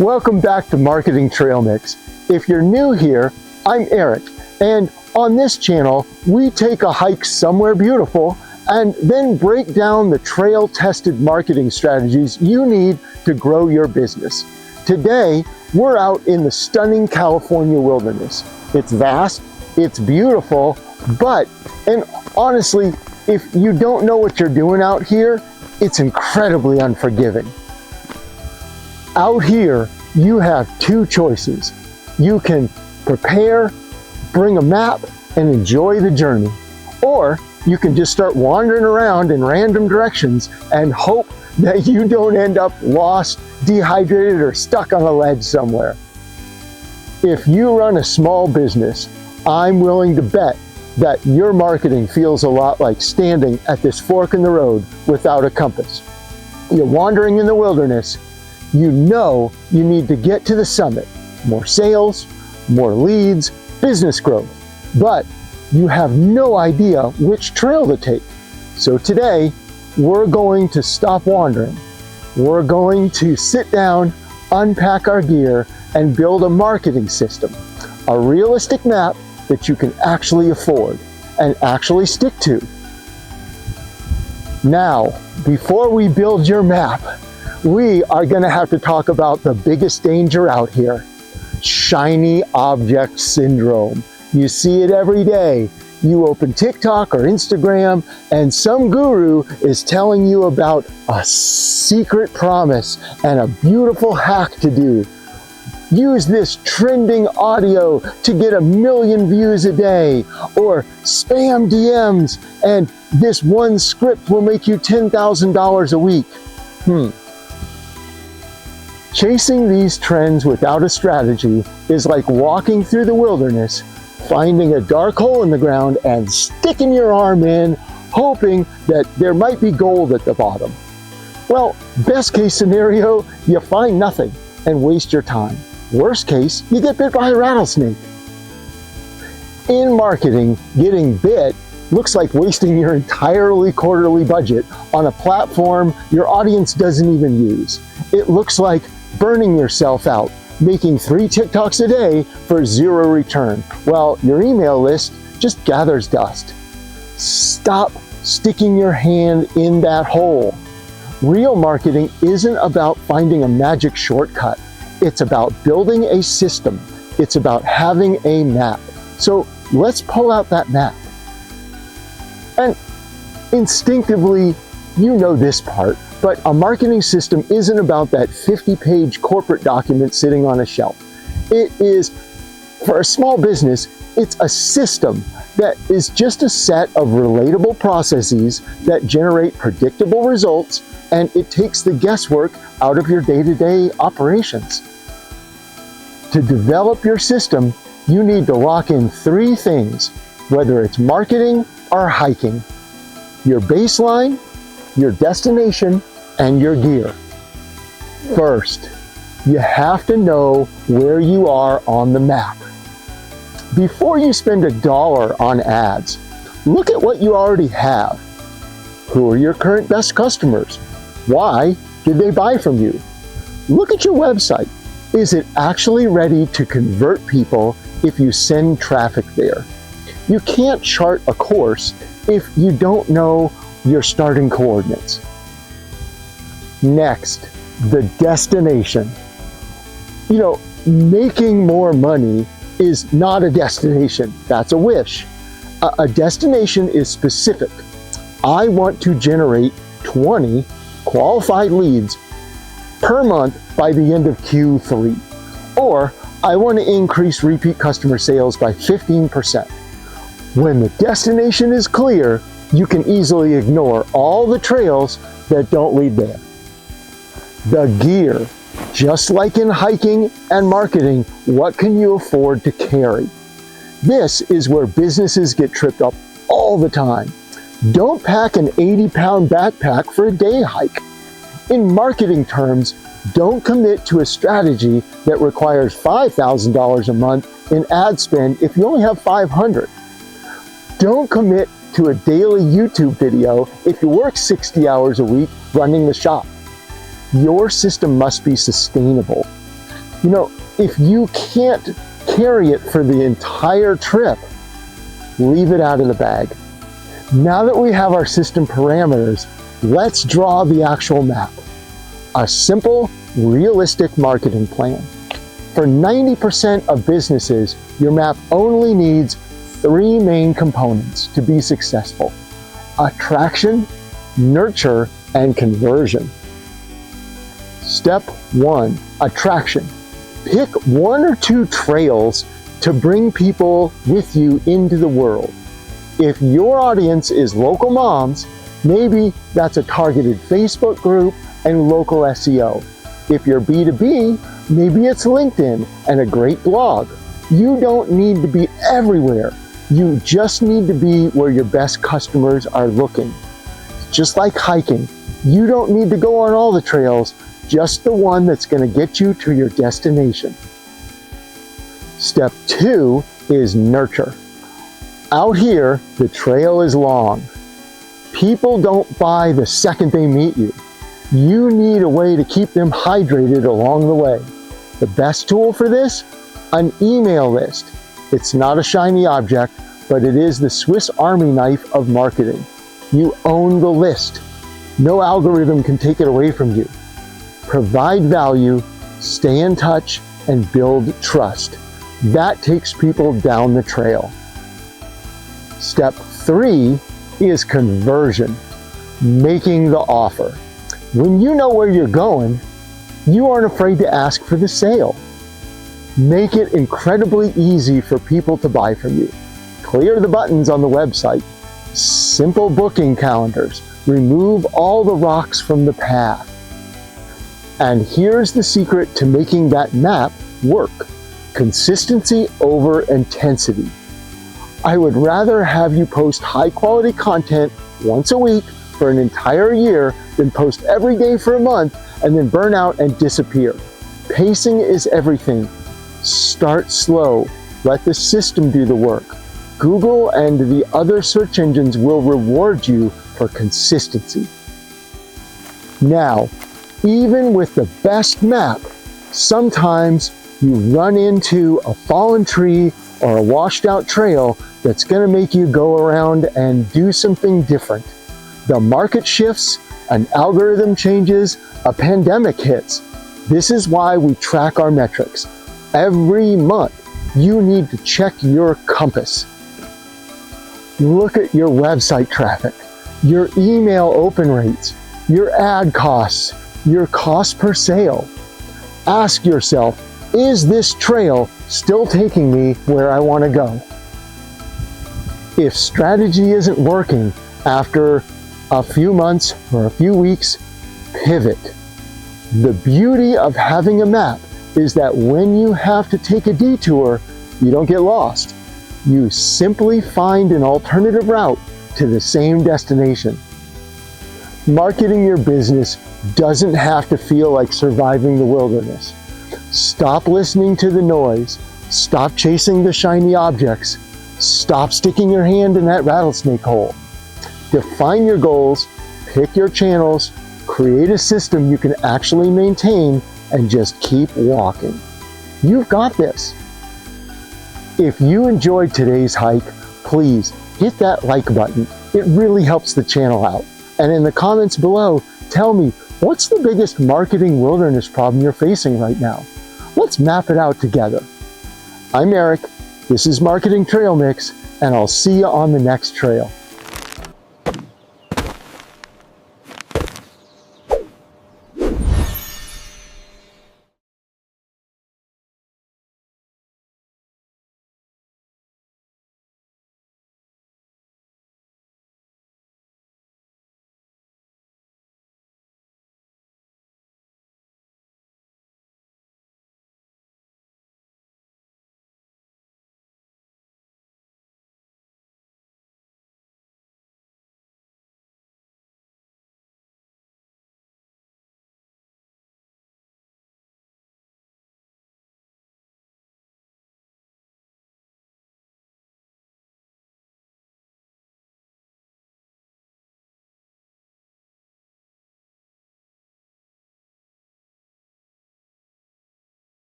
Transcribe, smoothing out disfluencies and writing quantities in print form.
Welcome back to Marketing Trail Mix. If you're new here, I'm Eric, and on this channel, we take a hike somewhere beautiful and then break down the trail-tested marketing strategies you need to grow your business. Today, we're out in the stunning California wilderness. It's vast, it's beautiful, and honestly, if you don't know what you're doing out here, it's incredibly unforgiving. Out here, you have two choices. You can prepare, bring a map, and enjoy the journey. Or you can just start wandering around in random directions and hope that you don't end up lost, dehydrated, or stuck on a ledge somewhere. If you run a small business, I'm willing to bet that your marketing feels a lot like standing at this fork in the road without a compass. You're wandering in the wilderness. You know you need to get to the summit. More sales, more leads, business growth. But you have no idea which trail to take. So today, we're going to stop wandering. We're going to sit down, unpack our gear, and build a marketing system. A realistic map that you can actually afford and actually stick to. Now, before we build your map, we are going to have to talk about the biggest danger out here, shiny object syndrome. You see it every day. You open TikTok or Instagram and some guru is telling you about a secret promise and a beautiful hack to do. Use this trending audio to get 1 million views a day, or spam DMs and this one script will make you $10,000 a week. Chasing these trends without a strategy is like walking through the wilderness, finding a dark hole in the ground and sticking your arm in, hoping that there might be gold at the bottom. Well, best case scenario, you find nothing and waste your time. Worst case, you get bit by a rattlesnake. In marketing, getting bit looks like wasting your entirely quarterly budget on a platform your audience doesn't even use. It looks like burning yourself out, making 3 TikToks a day for 0 return, while your email list just gathers dust. Stop sticking your hand in that hole. Real marketing isn't about finding a magic shortcut. It's about building a system. It's about having a map. So let's pull out that map. And instinctively, you know this part, but a marketing system isn't about that 50-page corporate document sitting on a shelf. It is, for a small business, it's a system that is just a set of relatable processes that generate predictable results, and it takes the guesswork out of your day-to-day operations. To develop your system, you need to lock in 3 things, whether it's marketing or hiking: your baseline, your destination, and your gear. First, you have to know where you are on the map. Before you spend $1 on ads, look at what you already have. Who are your current best customers? Why did they buy from you? Look at your website. Is it actually ready to convert people if you send traffic there? You can't chart a course if you don't know your starting coordinates. Next, the destination. You know, making more money is not a destination. That's a wish. A destination is specific. I want to generate 20 qualified leads per month by the end of Q3. Or I want to increase repeat customer sales by 15%. When the destination is clear, you can easily ignore all the trails that don't lead there. The gear. Just like in hiking and marketing, what can you afford to carry? This is where businesses get tripped up all the time. Don't pack an 80-pound backpack for a day hike. In marketing terms, don't commit to a strategy that requires $5,000 a month in ad spend if you only have $500. Don't commit to a daily YouTube video if you work 60 hours a week running the shop. Your system must be sustainable. You know, if you can't carry it for the entire trip, leave it out of the bag. Now that we have our system parameters, let's draw the actual map. A simple, realistic marketing plan. For 90% of businesses, your map only needs 3 main components to be successful: attraction, nurture, and conversion. Step 1, attraction. Pick 1 or 2 trails to bring people with you into the world. If your audience is local moms, maybe that's a targeted Facebook group and local SEO. If you're B2B, maybe it's LinkedIn and a great blog. You don't need to be everywhere. You just need to be where your best customers are looking. Just like hiking, you don't need to go on all the trails, just the one that's going to get you to your destination. Step 2 is nurture. Out here, the trail is long. People don't buy the second they meet you. You need a way to keep them hydrated along the way. The best tool for this? An email list. It's not a shiny object, but it is the Swiss Army knife of marketing. You own the list. No algorithm can take it away from you. Provide value, stay in touch, and build trust. That takes people down the trail. Step 3 is conversion, making the offer. When you know where you're going, you aren't afraid to ask for the sale. Make it incredibly easy for people to buy from you. Clear the buttons on the website. Simple booking calendars. Remove all the rocks from the path. And here's the secret to making that map work. Consistency over intensity. I would rather have you post high quality content once a week for an entire year than post every day for a month and then burn out and disappear. Pacing is everything. Start slow. Let the system do the work. Google and the other search engines will reward you for consistency. Now, even with the best map, sometimes you run into a fallen tree or a washed out trail that's going to make you go around and do something different. The market shifts, an algorithm changes, a pandemic hits. This is why we track our metrics. Every month, you need to check your compass. Look at your website traffic, your email open rates, your ad costs, your cost per sale. Ask yourself, is this trail still taking me where I want to go? If strategy isn't working after a few months or a few weeks, pivot. The beauty of having a map is that when you have to take a detour, you don't get lost. You simply find an alternative route to the same destination. Marketing your business doesn't have to feel like surviving the wilderness. Stop listening to the noise. Stop chasing the shiny objects. Stop sticking your hand in that rattlesnake hole. Define your goals, pick your channels, create a system you can actually maintain, and just keep walking. You've got this. If you enjoyed today's hike, please hit that like button. It really helps the channel out. And in the comments below, tell me, what's the biggest marketing wilderness problem you're facing right now? Let's map it out together. I'm Eric, this is Marketing Trail Mix, and I'll see you on the next trail.